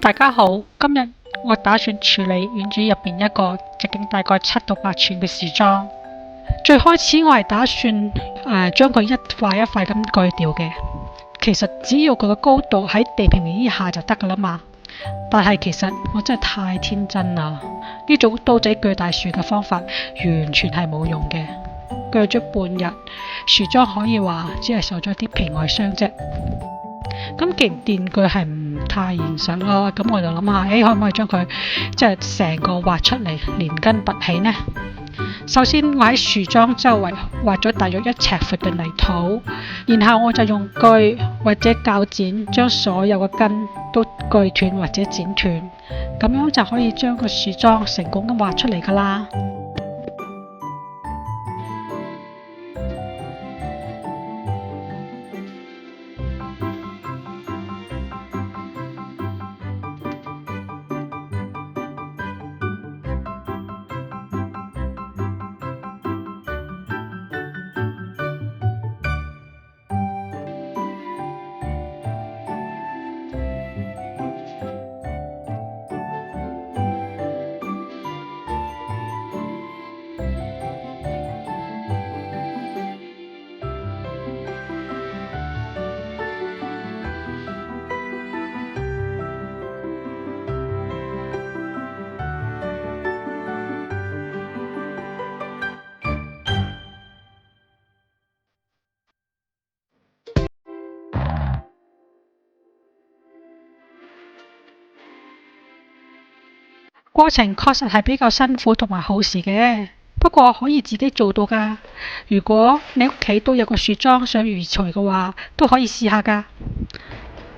大家好，今日我打算處理院子入邊一個直徑大概7到8寸嘅樹樁。最開始我係打算將佢一塊一塊咁鋸掉嘅。其實只要佢個高度喺地平面以下就得噶啦嘛。但係其實我真係太天真啦，呢種刀仔鋸大樹嘅方法完全係冇用嘅。鋸咗半日，樹樁可以話只係受咗啲皮外傷啫。咁既然電鋸係唔太現實咯，咁我就諗下，可唔可以將佢即係成個挖出嚟，連根拔起呢？首先我喺樹樁周圍挖咗大約1尺闊嘅泥土，然後我就用鋸或者鉸剪將所有嘅根都鋸斷或者剪斷，咁樣就可以將個樹樁成功咁挖出嚟噶啦。過程確實係比較辛苦同埋耗時嘅，不過可以自己做到㗎。如果你屋企都有個樹樁想移除嘅話，都可以試下㗎。